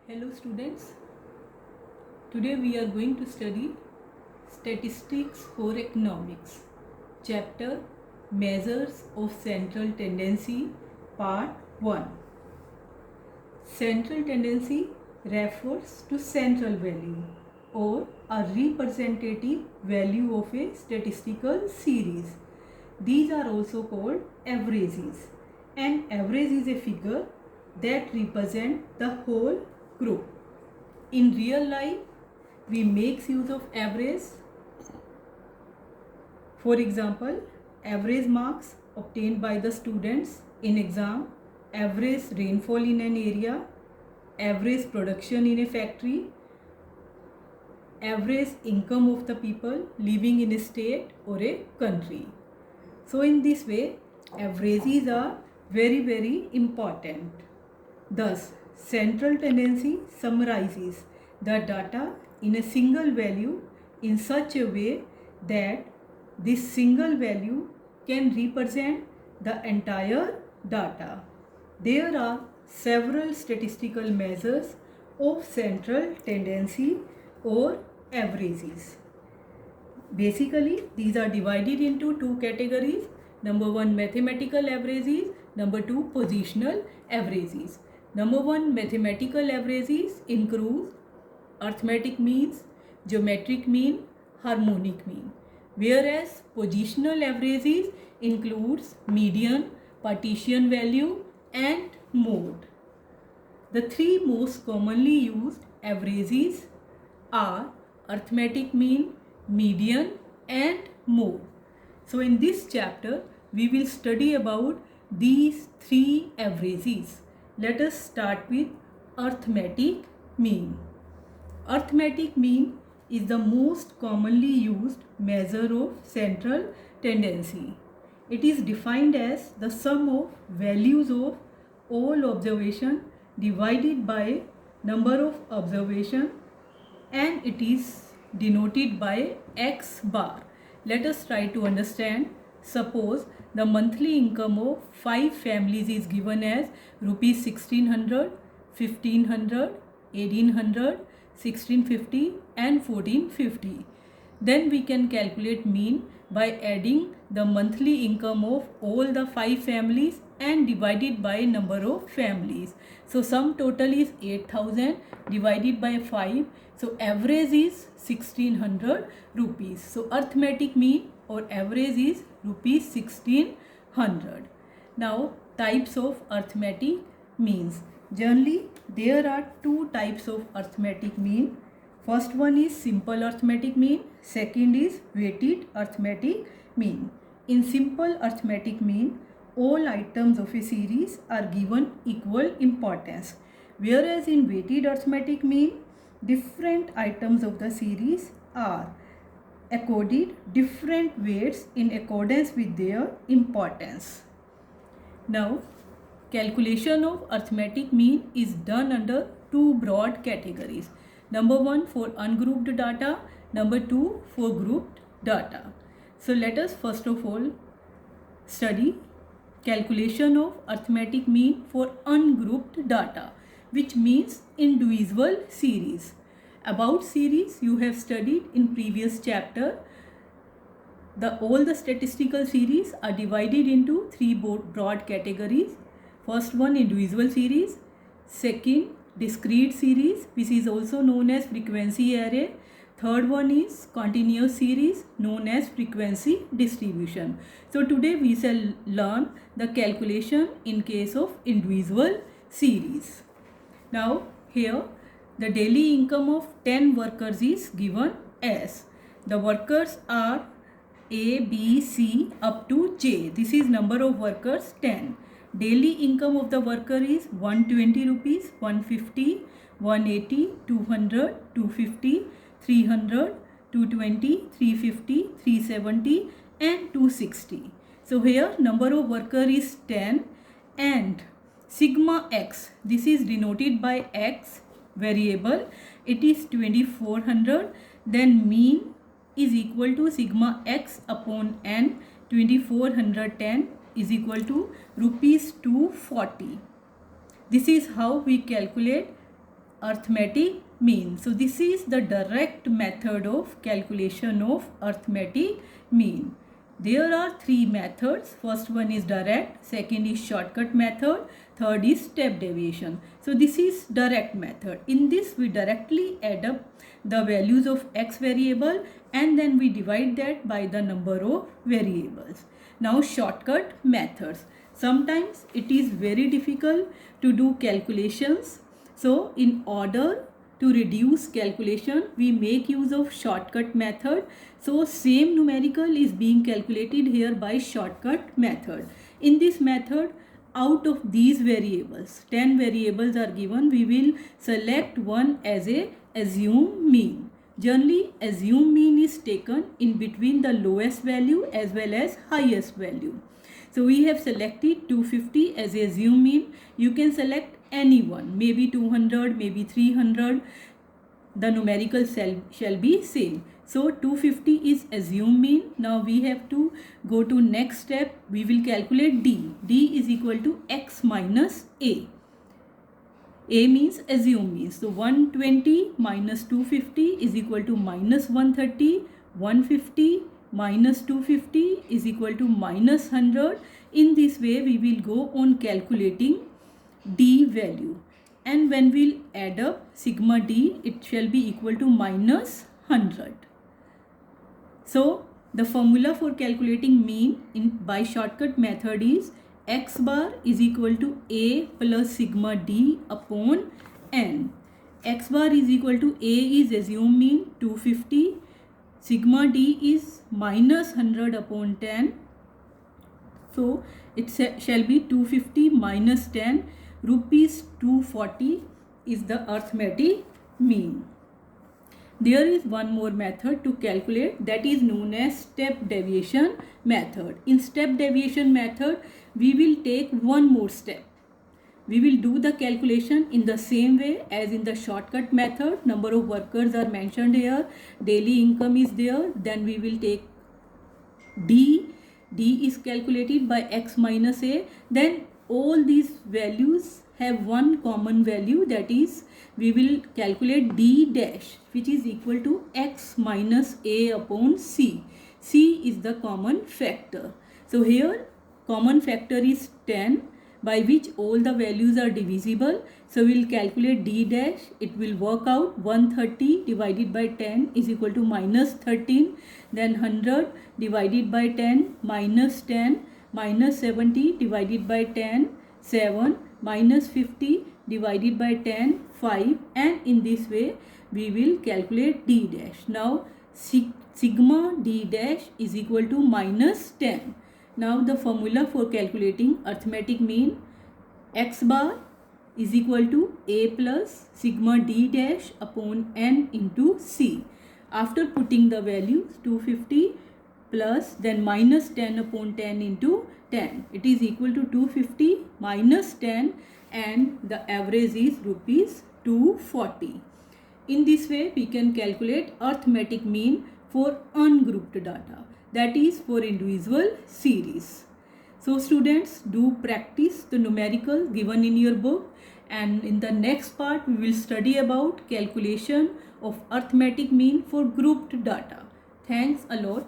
Hello students, today we are going to study Statistics for Economics, chapter Measures of Central Tendency, part 1. Central tendency refers to central value or a representative value of a statistical series. These are also called averages. An average is a figure that represents the whole group. In real life, we make use of average. For example, average marks obtained by the students in exam, average rainfall in an area, average production in a factory, average income of the people living in a state or a country. So in this way, averages are very important. Thus, central tendency summarizes the data in a single value in such a way that this single value can represent the entire data. There are several statistical measures of central tendency or averages. Basically, these are divided into two categories. Number 1, mathematical averages. Number 2, positional averages. Number 1, mathematical averages includes arithmetic means, geometric mean, harmonic mean. Whereas positional averages includes median, partition value and mode. The three most commonly used averages are arithmetic mean, median and mode. So in this chapter we will study about these three averages. Let us start with arithmetic mean. Arithmetic mean is the most commonly used measure of central tendency. It is defined as the sum of values of all observation divided by number of observation, and it is denoted by X bar. Let us try to understand. Suppose the monthly income of 5 families is given as rupees 1600, 1500, 1800, 1650 and 1450. Then we can calculate mean by adding the monthly income of all the 5 families and divided by number of families. So sum total is 8000 divided by 5. So average is 1600 rupees. So arithmetic mean or average is rupees 1600. Now types of arithmetic means. Generally there are two types of arithmetic mean. First one is simple arithmetic mean. Second is weighted arithmetic mean. In simple arithmetic mean, all items of a series are given equal importance. Whereas in weighted arithmetic mean, different items of the series are accorded different weights in accordance with their importance. Now, calculation of arithmetic mean is done under two broad categories. Number 1 for ungrouped data, number 2 for grouped data. So let us first of all study calculation of arithmetic mean for ungrouped data, which means individual series. About series you have studied in previous chapter. All the statistical series are divided into three broad categories. First one, individual series. Second, discrete series, which is also known as frequency array. Third one is continuous series, known as frequency distribution. So today we shall learn the calculation in case of individual series. Now here the daily income of 10 workers is given as. The workers are A, B, C up to J. This is number of workers 10. Daily income of the worker is 120 rupees, 150, 180, 200, 250, 300, 220, 350, 370 and 260. So here number of worker is 10 and sigma x, this is denoted by x variable, it is 2400. Then mean is equal to sigma x upon n. 2410 is equal to rupees 240. This is how we calculate arithmetic mean. So this is the direct method of calculation of arithmetic mean. There are three methods. First one is direct, second is shortcut method, third is step deviation. So this is direct method. In this we directly add up the values of x variable and then we divide that by the number of variables. Now shortcut methods. Sometimes it is very difficult to do calculations. So in order to reduce calculation, we make use of shortcut method. So same numerical is being calculated here by shortcut method. In this method, out of these variables, 10 variables are given, we will select one as a assume mean. Generally, assume mean is taken in between the lowest value as well as highest value. So we have selected 250 as a assume mean. You can select any one, maybe 200, maybe 300. The numerical shall be same. So 250 is assume mean. Now we have to go to next step. We will calculate D. D is equal to x minus A. A means assume means. So 120 minus 250 is equal to minus 130. 150 minus 250 is equal to minus 100. In this way we will go on calculating D value. And when we'll add up sigma D, it shall be equal to minus 100. So the formula for calculating mean by shortcut method is x bar is equal to A plus sigma D upon n. X bar is equal to A is assume mean 250. Sigma D is minus 100 upon 10. So it shall be 250 minus 10. Rupees 240 is the arithmetic mean. There is one more method to calculate, that is known as step deviation method. In step deviation method, we will take one more step. We will do the calculation in the same way as in the shortcut method. Number of workers are mentioned here. Daily income is there. Then we will take D. D is calculated by x minus A. Then all these values have one common value, that is we will calculate D dash, which is equal to x minus A upon C. C is the common factor. So here common factor is 10, by which all the values are divisible. So we will calculate D dash. It will work out 130 divided by 10 is equal to minus 13. Then 100 divided by 10 minus 10. Minus 70 divided by 10, 7, minus 50 divided by 10, 5, and in this way we will calculate D dash. Now sigma D dash is equal to minus 10. Now the formula for calculating arithmetic mean, x bar is equal to A plus sigma D dash upon n into C. After putting the values 250 plus then minus 10 upon 10 into 10. It is equal to 250 minus 10 and the average is rupees 240. In this way we can calculate arithmetic mean for ungrouped data, that is for individual series. So students, do practice the numerical given in your book, and in the next part we will study about calculation of arithmetic mean for grouped data. Thanks a lot.